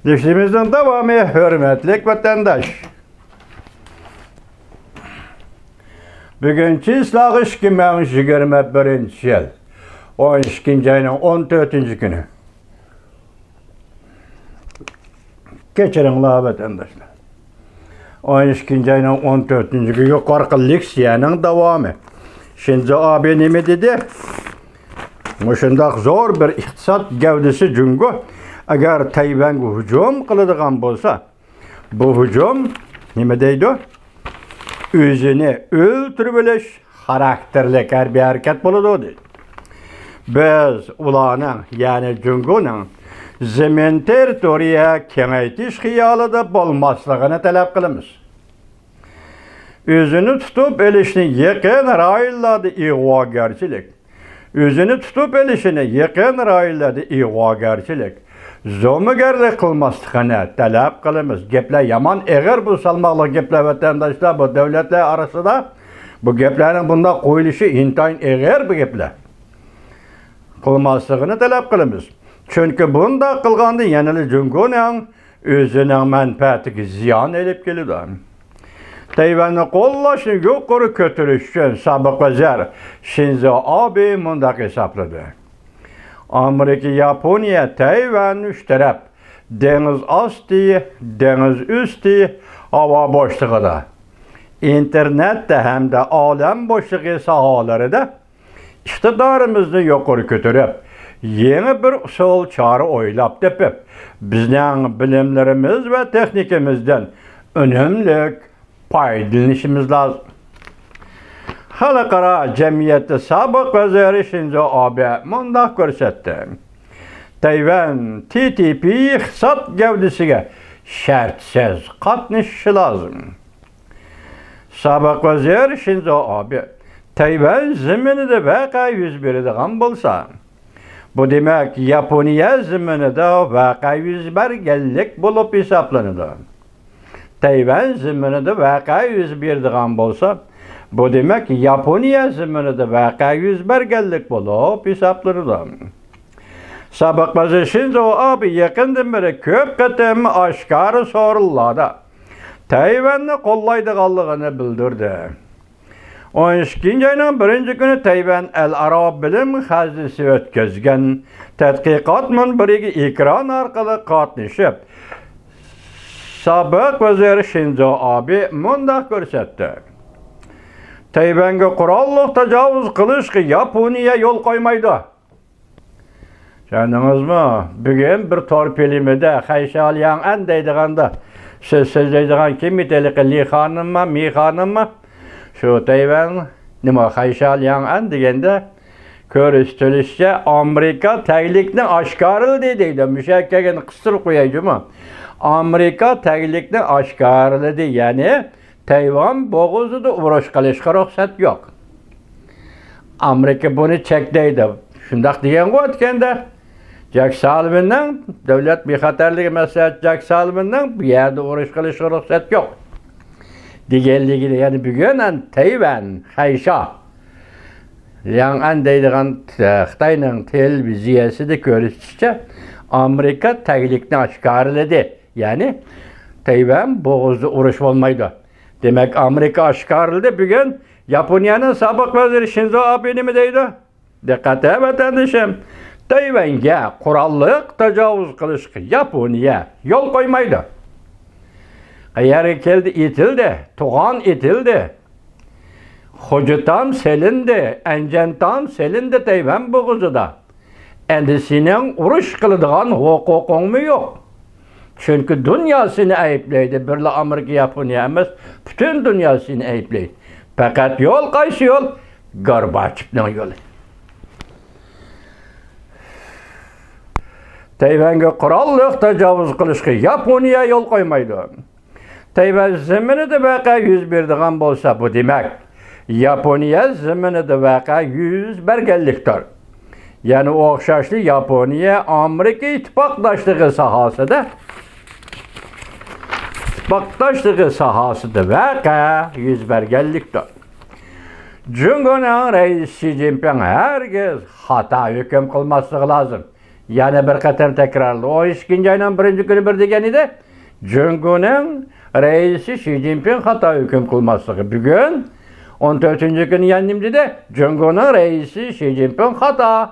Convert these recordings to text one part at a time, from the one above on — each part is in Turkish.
Dişimizin devamı hürmetlik vatandaş. Bugünkü islagış 2021 yıl 12. ayının 14. günü. Geçirinler vatandaşlar. 12. ayının 14. günü yukarı leksiyanın devamı. Şimdi abi ne dedi? Muşundak zor bir iktisat gavdisi cüngü. Eğer Tayvan'a hücum kılıdığan bolsa, bu hücum ne deydi? Özünü öldürübülüş karakterlik bir hareket buludu. Biz ulanın yani cüngünün zemin teritoriya kengaytiş hiyalı da bolmaslığını talep kılımız. Özünü tutup elişini yakın rayılladı igvagarçilik. Özünü tutup elişini yakın rayılladı igvagarçilik. Zomugerlik kılmaslıqını talep kılımız. Gepler yaman eğer bu salmaklı gepler vatandaşlar bu devletler arasında bu geplerin bunda koyuluşu intayın eğer bu gepler kılmaslıqını talep kılımız. Çünkü bunda kılgandı yenili cüngünün özünün menfaatiki ziyan edip geliyor. Tayvan'ı kollaşını yukarı kötülüşün sabık vezer Shinzo Abe bundak hesapladı. Amerika, Japonya, Tayvan üç taraf deniz astı, deniz üstü, hava boşluğu da. İnternette hem de alem boşluğu sahaları da iktidarımızı yukarı götürüp yeni bir usul çare oylap tepip bizden bilimlerimiz ve teknikimizden önemli paydalanışımız lazım. Halkara cemiyeti sabık veziri Shinzo Abe mundak görsetti. Tayvan TTP iktisat gavdisiga şartsiz katnışı lazım. Sabık vezir Shinzo Abe Tayvan zeminide vaka yüz beradigan bolsa, bu demek Yaponiya zeminide vaka yüz berganlik bulup hesaplanadi. Tayvan zeminide vaka yüz beradigan bolsa, bu demek Yaponiya zeminide vaka yüz berganlik bulup hesaplanadi. Sabık vezir Shinzo Abe yakından beri köp qatim aşkar sorularda Tayvan'ı kollaydiganligini bildirdi. 12. ayının 1. günü Tayvan El-Arab Bilim Hazinesi ötközgen tədqiqat münbiriga ekran orqali qatnashib Sabık vezir Shinzo Abe mundak ko'rsatdi. Tayvanga qurolliq tajovuz qilishga Yaponiya yo'l qo'ymaydi. Tushundingizmi? Bugun bir torpelimida Xayshalyan deydiganda siz so'zlaydigan kim etalik Li xonimmi, Mi xonimmi? Şu Tayvan nima Xayshalyan deganda ko'rsatilishicha Amerika taglikni oshkorladi deydi. Mushakkagini qistirib qo'yaydimi? Amerika taglikni oshkorladi, ya'ni Tayvan bo'g'izida urush qilishga ruxsat yo'q. Amerika buni cheklaydi. Shundaq degan o'tganda Jack Sullivanning davlat bexatarligi maslahatchisi Jack Sullivanning bu yerda urush qilishga ruxsat yo'q deganligini, ya'ni bugun Tayvan Xaysha Liang deydigan Xitoyning televiziyasida ko'rinishicha Amerika taglikni oshkorladi, ya'ni Tayvan bo'g'izda urush bo'lmaydi. Demak Amerika oshkorladi. Bugun Yaponiyaning sobiq vaziri Shinzo Abe nima deydi? Diqqat vatandoshim, Tayvanga qurolliq tajovuz qilishga Yaponiya yo'l qo'ymaydi. Qayerga keldi etildi, tug'an etildi. Xo'jatam selindi, Anjantam selindi Tayvan bo'g'izida. Endi sening urush qiladigan huquqingmi yo'q? Çünkü dünya seni ayıplaydı. Birla Amerika, Yaponiya emas, bütün dünya seni ayıplaydı. Fakat yol qaysi yol? Gorbachevning yo'li. Tayvanga qurolliq tajovuz qilishga Yaponiya yo'l qo'ymaydi. Tayvan zaminida vaqa yuz beradigan bo'lsa, bu demak Yaponiya zaminida vaqa yuz berganlikdir. Yani o'xshashli Yaponiya Amerika ittifoqdoshligi sahasida vaqa yuz berganlikdir. Cumhurbaşkanı Reis Xi Jinping herkes hata hüküm kılması lazım. yana bir qator takrorladi. 12 ayning 1-kuni bir degan edi. Jungoning raisi Xi Jinping xato hukm qilmasligi. Bugun 14-kuni yanimdi-da, Jungoning raisi Xi Jinping xato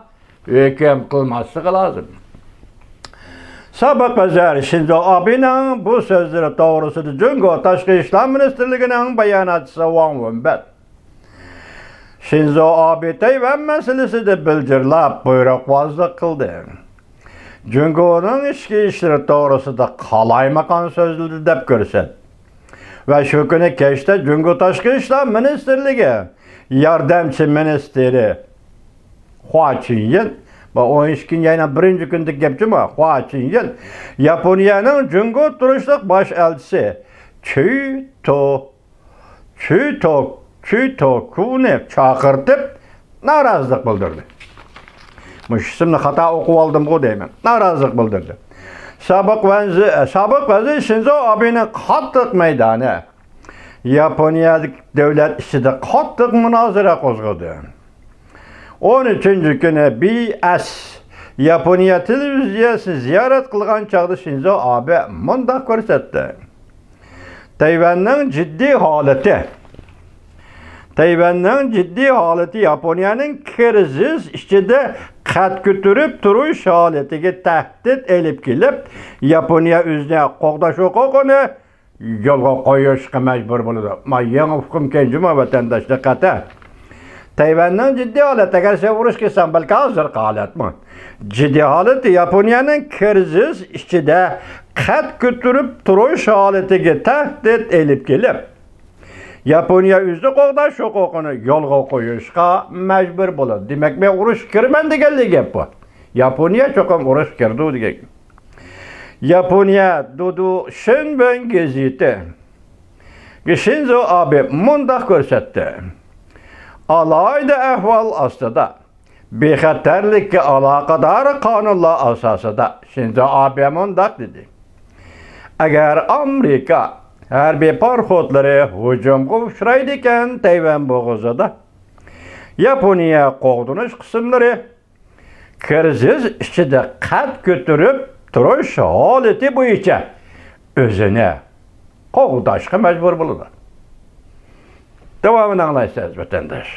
hukm qilmasligi lozim. Sobiq vazir Shinzo Abening bu so'zlari to'g'risida Jungo Tashqi ishlar ministrligining bayonotchisi Wang Wenbin Shinzo Abe Tayvan masalasida bildirlab buyruqbozlik qildi. Jungoning ichki ishlar to'g'risida qalaymagan so'zladi deb ko'rsatdi. Va shu kuni kechda Jungo Tashqi ishlar ministrligi yordamchi ministri Hua Chunying va 12 ayning 1-kunida gapchimi Hua Chunying Yaponiyaning Jungo turishliq bosh elchisi Chuytokuni chaqirtib norozilik bildirdi. Mush ismni xato o'qib oldim-ku deyman. Norozilik bildirdi. Sobiq vazir Shinzo Abening qattiq maydoni Yaponiyadagi davlat ichida qattiq munozara qo'zg'adi. 13-kuni BS Yaponiya televiziyasi ziyorat qilgan chog'da Shinzo Abe mundaq ko'rsatdi. Tayvanning jiddiy holati Yaponiyaning kriz ichida qad ko'tarib turish holatiga tahdid elib kelib, Yaponiya o'zini qo'g'dash huquqini yo'lga qo'yishga majbur bo'ladi. Yangi hukm keldi vatandoshlar qata. Tayvanning jiddiy holati, agar sen urush kelsan, balki hozir holatmi? Jiddiy holati Yaponiyaning kriz ichida qad ko'tarib turish holatiga tahdid elib kelib, Yaponiya o'zini qo'g'dash huquqini yo'lga qo'yishga majbur bo'ladi. Demak, men urush kirman deganlik gap bu. Yaponiya cho'qim urush kirdi degan. Yaponiya Dudu Shinbun gazeti Shinzo Abe mundaq ko'rsatdi. Alayda ahvol ostida bexatarlikka aloqador qonunlar asosida Shinzo Abe mundaq dedi. Agar Amerika harbiy parxodlari hujumga uchraydi ekan Tayvan bo'g'izida, Yaponiya qo'g'dinish qismlari kriz ichida qad ko'tarib turish holati bo'yicha o'zini qo'g'dashga majbur bo'ladi. Davomini anglaysiz vatandosh.